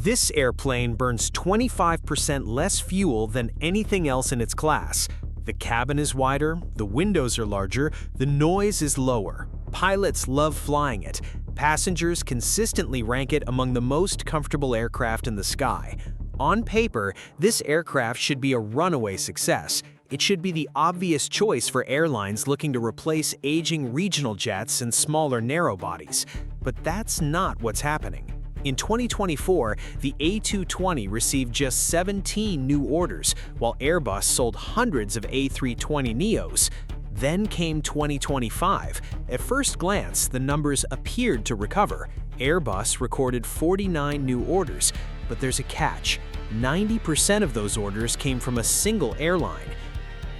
This airplane burns 25% less fuel than anything else in its class. The cabin is wider, the windows are larger, the noise is lower. Pilots love flying it. Passengers consistently rank it among the most comfortable aircraft in the sky. On paper, this aircraft should be a runaway success. It should be the obvious choice for airlines looking to replace aging regional jets and smaller narrow-bodies. But that's not what's happening. In 2024, the A220 received just 17 new orders, while Airbus sold hundreds of A320neos. Then came 2025. At first glance, the numbers appeared to recover. Airbus recorded 49 new orders, but there's a catch. 90% of those orders came from a single airline.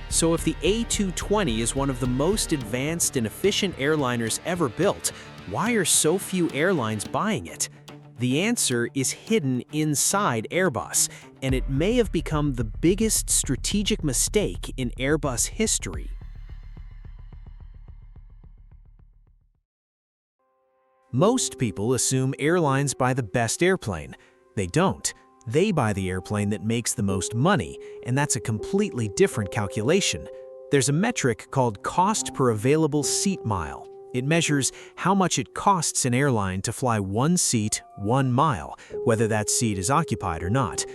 So if the A220 is one of the most advanced and efficient airliners ever built, why are so few airlines buying it? The answer is hidden inside Airbus, and it may have become the biggest strategic mistake in Airbus history. Most people assume airlines buy the best airplane. They don't. They buy the airplane that makes the most money, and that's a completely different calculation. There's a metric called cost per available seat mile. It measures how much it costs an airline to fly one seat, 1 mile, whether that seat is occupied or not.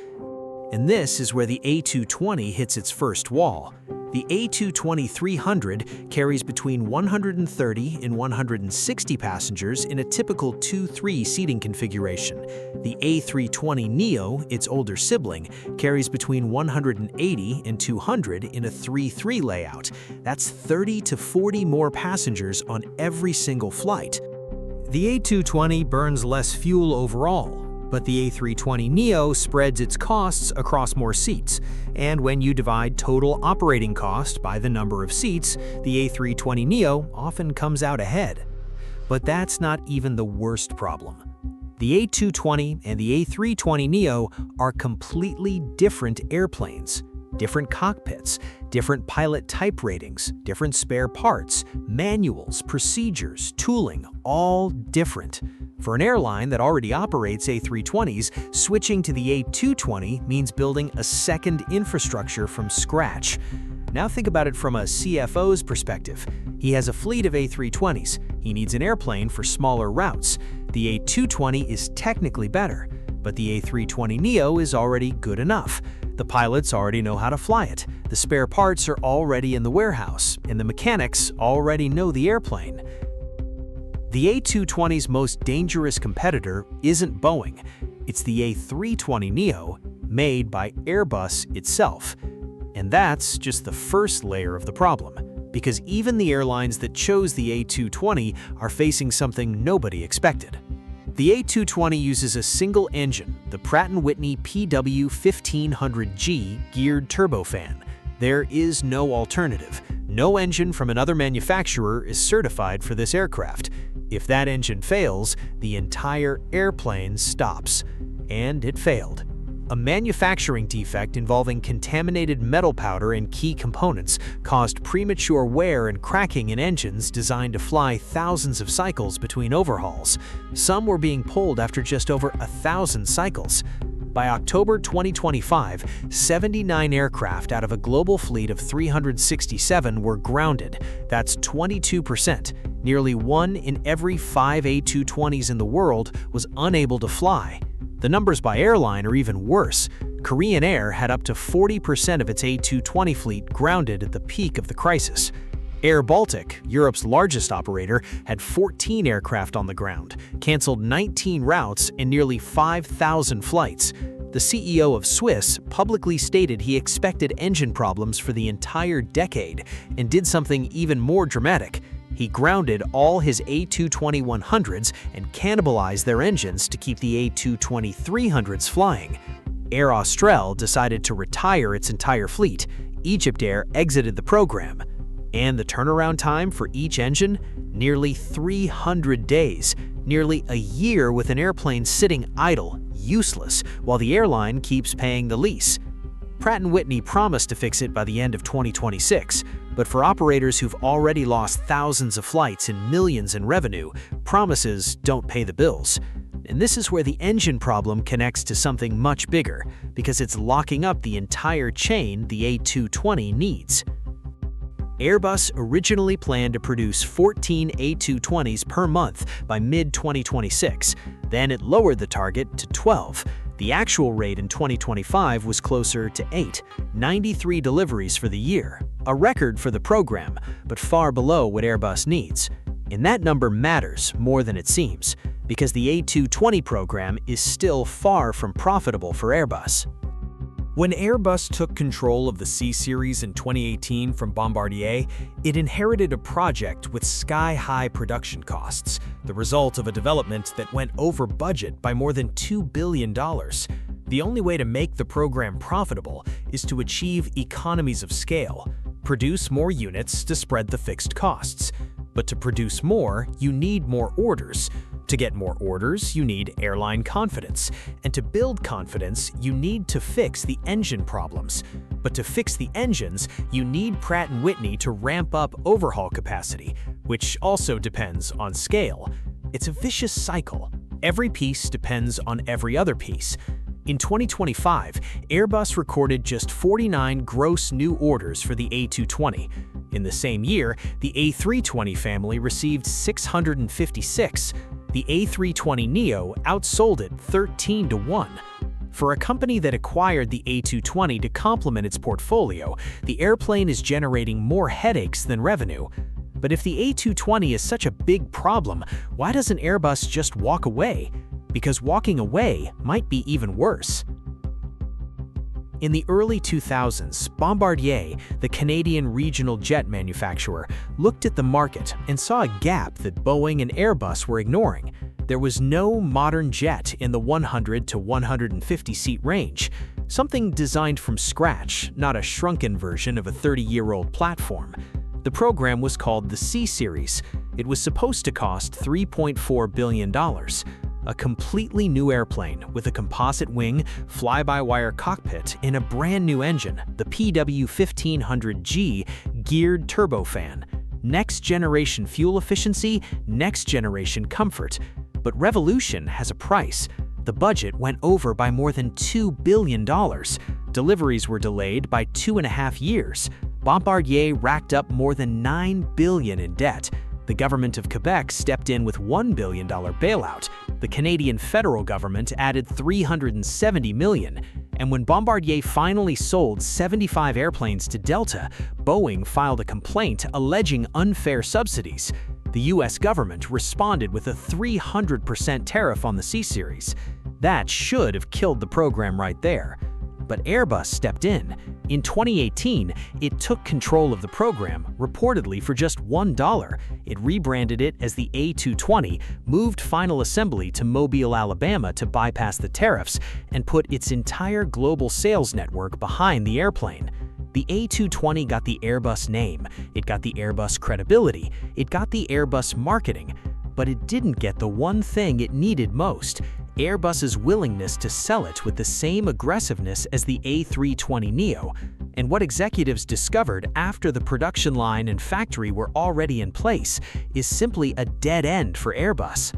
And this is where the A220 hits its first wall. The A220-300 carries between 130 and 160 passengers in a typical 2-3 seating configuration. The A320neo, its older sibling, carries between 180 and 200 in a 3-3 layout. That's 30 to 40 more passengers on every single flight. The A220 burns less fuel overall, but the A320neo spreads its costs across more seats. And when you divide total operating cost by the number of seats, the A320neo often comes out ahead. But that's not even the worst problem. The A220 and the A320neo are completely different airplanes. Different cockpits, different pilot type ratings, different spare parts, manuals, procedures, tooling, all different. For an airline that already operates A320s, switching to the A220 means building a second infrastructure from scratch. Now think about it from a CFO's perspective. He has a fleet of A320s. He needs an airplane for smaller routes. The A220 is technically better, but the A320neo is already good enough. The pilots already know how to fly it. The spare parts are already in the warehouse, and the mechanics already know the airplane. The A220's most dangerous competitor isn't Boeing. It's the A320neo, made by Airbus itself. And that's just the first layer of the problem, because even the airlines that chose the A220 are facing something nobody expected. The A220 uses a single engine, the Pratt & Whitney PW1500G geared turbofan. There is no alternative. No engine from another manufacturer is certified for this aircraft. If that engine fails, the entire airplane stops. And it failed. A manufacturing defect involving contaminated metal powder and key components caused premature wear and cracking in engines designed to fly thousands of cycles between overhauls. Some were being pulled after just over 1,000 cycles. By October 2025, 79 aircraft out of a global fleet of 367 were grounded. That's 22%. Nearly 1 in every 5 A220s in the world was unable to fly. The numbers by airline are even worse. Korean Air had up to 40% of its A220 fleet grounded at the peak of the crisis. Air Baltic, Europe's largest operator, had 14 aircraft on the ground, canceled 19 routes and nearly 5,000 flights. The CEO of Swiss publicly stated he expected engine problems for the entire decade and did something even more dramatic. He grounded all his A220-100s and cannibalized their engines to keep the A220-300s flying. Air Austral decided to retire its entire fleet. Egypt Air exited the program. And the turnaround time for each engine? Nearly 300 days. Nearly a year with an airplane sitting idle, useless, while the airline keeps paying the lease. Pratt & Whitney promised to fix it by the end of 2026, but for operators who've already lost thousands of flights and millions in revenue, promises don't pay the bills. And this is where the engine problem connects to something much bigger, because it's locking up the entire chain the A220 needs. Airbus originally planned to produce 14 A220s per month by mid-2026. Then it lowered the target to 12. The actual rate in 2025 was closer to 8, 93 deliveries for the year, a record for the program, but far below what Airbus needs. And that number matters more than it seems, because the A220 program is still far from profitable for Airbus. When Airbus took control of the C-Series in 2018 from Bombardier, it inherited a project with sky-high production costs, the result of a development that went over budget by more than $2 billion. The only way to make the program profitable is to achieve economies of scale, produce more units to spread the fixed costs. But to produce more, you need more orders. To get more orders, you need airline confidence. And to build confidence, you need to fix the engine problems. But to fix the engines, you need Pratt & Whitney to ramp up overhaul capacity, which also depends on scale. It's a vicious cycle. Every piece depends on every other piece. In 2025, Airbus recorded just 49 gross new orders for the A220. In the same year, the A320 family received 656. The A320neo outsold it 13-1. For a company that acquired the A220 to complement its portfolio, the airplane is generating more headaches than revenue. But if the A220 is such a big problem, why doesn't Airbus just walk away? Because walking away might be even worse. In the early 2000s, Bombardier, the Canadian regional jet manufacturer, looked at the market and saw a gap that Boeing and Airbus were ignoring. There was no modern jet in the 100 to 150 seat range, something designed from scratch, not a shrunken version of a 30-year-old platform. The program was called the C-Series. It was supposed to cost $3.4 billion. A completely new airplane with a composite wing, fly-by-wire cockpit, and a brand new engine, the PW1500G geared turbofan. Next-generation fuel efficiency, next-generation comfort. But revolution has a price. The budget went over by more than $2 billion. Deliveries were delayed by 2.5 years. Bombardier racked up more than $9 billion in debt. The government of Quebec stepped in with $1 billion bailout. The Canadian federal government added $370 million. And when Bombardier finally sold 75 airplanes to Delta, Boeing filed a complaint alleging unfair subsidies. The US government responded with a 300% tariff on the C-Series. That should have killed the program right there. But Airbus stepped in. In 2018, it took control of the program, reportedly for just $1. It rebranded it as the A220, moved final assembly to Mobile, Alabama to bypass the tariffs, and put its entire global sales network behind the airplane. The A220 got the Airbus name, it got the Airbus credibility, it got the Airbus marketing, but it didn't get the one thing it needed most: Airbus's willingness to sell it with the same aggressiveness as the A320neo. And what executives discovered after the production line and factory were already in place is simply a dead end for Airbus.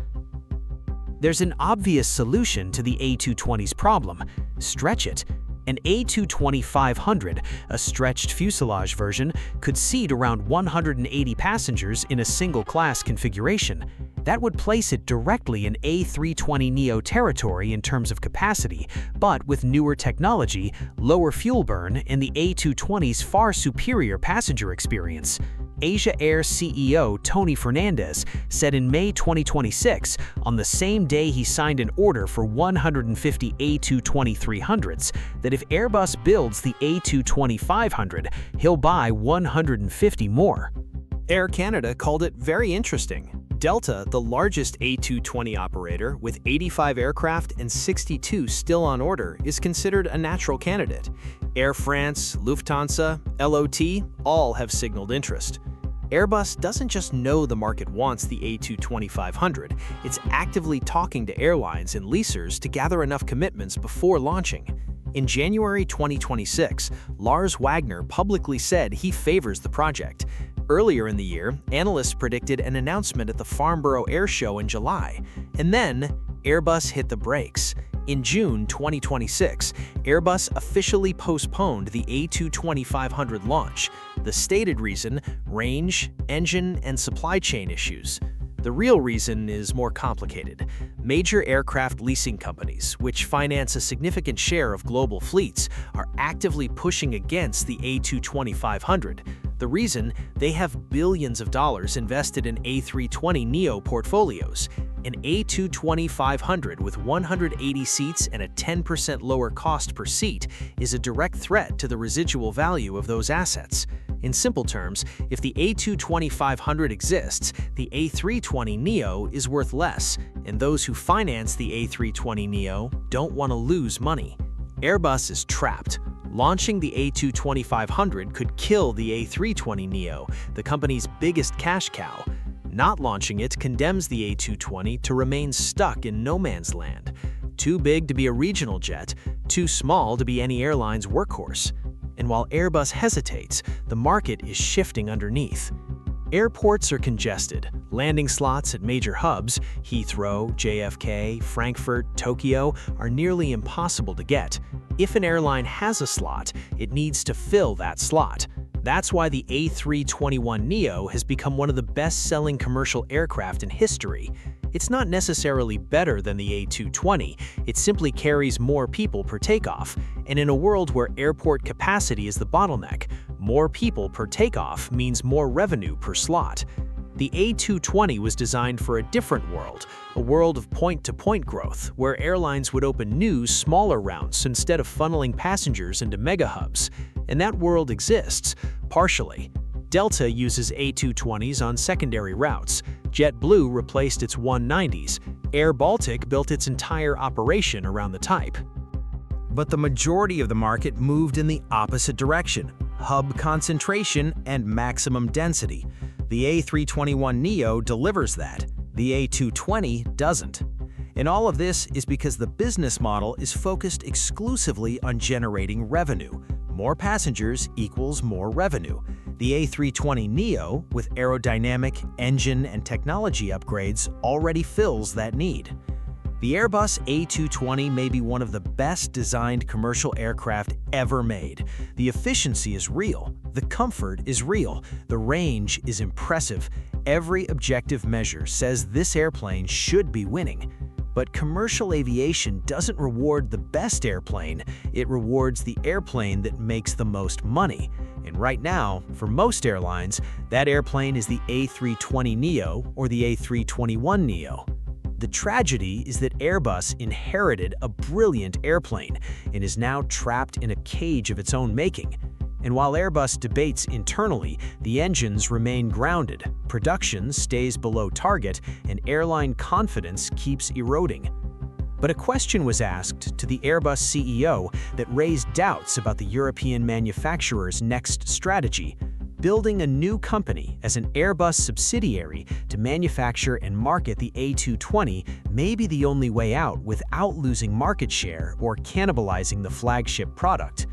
There's an obvious solution to the A220's problem: stretch it. An A220-500, a stretched fuselage version, could seat around 180 passengers in a single-class configuration. That would place it directly in A320neo territory in terms of capacity, but with newer technology, lower fuel burn, and the A220's far superior passenger experience. Asia Air CEO Tony Fernandez said in May 2026, on the same day he signed an order for 150 A220-300s, that if Airbus builds the A220-500, he'll buy 150 more. Air Canada called it very interesting. Delta, the largest A220 operator with 85 aircraft and 62 still on order, is considered a natural candidate. Air France, Lufthansa, LOT all have signaled interest. Airbus doesn't just know the market wants the A220-500, it's actively talking to airlines and leasers to gather enough commitments before launching. In January 2026, Lars Wagner publicly said he favors the project. Earlier in the year, analysts predicted an announcement at the Farnborough Air Show in July. And then, Airbus hit the brakes. In June 2026, Airbus officially postponed the A220-500 launch. The stated reason: range, engine, and supply chain issues. The real reason is more complicated. Major aircraft leasing companies, which finance a significant share of global fleets, are actively pushing against the A220-500. The reason: they have billions of dollars invested in A320neo portfolios. An A220-500 with 180 seats and a 10% lower cost per seat is a direct threat to the residual value of those assets. In simple terms, if the A220-500 exists, the A320neo is worth less, and those who finance the A320neo don't want to lose money. Airbus is trapped. Launching the A220-500 could kill the A320neo, the company's biggest cash cow. Not launching it condemns the A220 to remain stuck in no man's land. Too big to be a regional jet, too small to be any airline's workhorse. And while Airbus hesitates, the market is shifting underneath. Airports are congested. Landing slots at major hubs, Heathrow, JFK, Frankfurt, Tokyo, are nearly impossible to get. If an airline has a slot, it needs to fill that slot. That's why the A321neo has become one of the best-selling commercial aircraft in history. It's not necessarily better than the A220, it simply carries more people per takeoff. And in a world where airport capacity is the bottleneck, more people per takeoff means more revenue per slot. The A220 was designed for a different world, a world of point-to-point growth, where airlines would open new, smaller routes instead of funneling passengers into mega-hubs. And that world exists, partially. Delta uses A220s on secondary routes. JetBlue replaced its 190s. Air Baltic built its entire operation around the type. But the majority of the market moved in the opposite direction: hub concentration and maximum density. The A321neo delivers that. The A220 doesn't. And all of this is because the business model is focused exclusively on generating revenue. More passengers equals more revenue. The A320neo, with aerodynamic, engine, and technology upgrades, already fills that need. The Airbus A220 may be one of the best designed commercial aircraft ever made. The efficiency is real, the comfort is real, the range is impressive. Every objective measure says this airplane should be winning. But commercial aviation doesn't reward the best airplane, it rewards the airplane that makes the most money. And right now, for most airlines, that airplane is the A320neo or the A321neo. The tragedy is that Airbus inherited a brilliant airplane and is now trapped in a cage of its own making. And while Airbus debates internally, the engines remain grounded, production stays below target, and airline confidence keeps eroding. But a question was asked to the Airbus CEO that raised doubts about the European manufacturer's next strategy: building a new company as an Airbus subsidiary to manufacture and market the A220 may be the only way out without losing market share or cannibalizing the flagship product.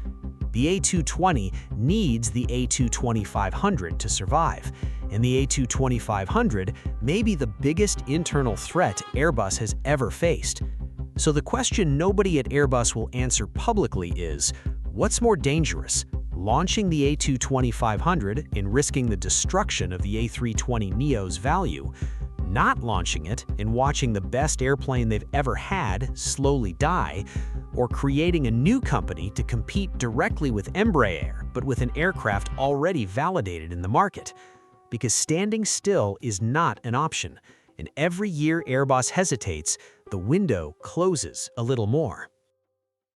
The A220 needs the A220-500 to survive, and the A220-500 may be the biggest internal threat Airbus has ever faced. So the question nobody at Airbus will answer publicly is, what's more dangerous? Launching the A220-500 and risking the destruction of the A320neo's value, not launching it and watching the best airplane they've ever had slowly die, or creating a new company to compete directly with Embraer but with an aircraft already validated in the market. Because standing still is not an option, and every year Airbus hesitates, the window closes a little more.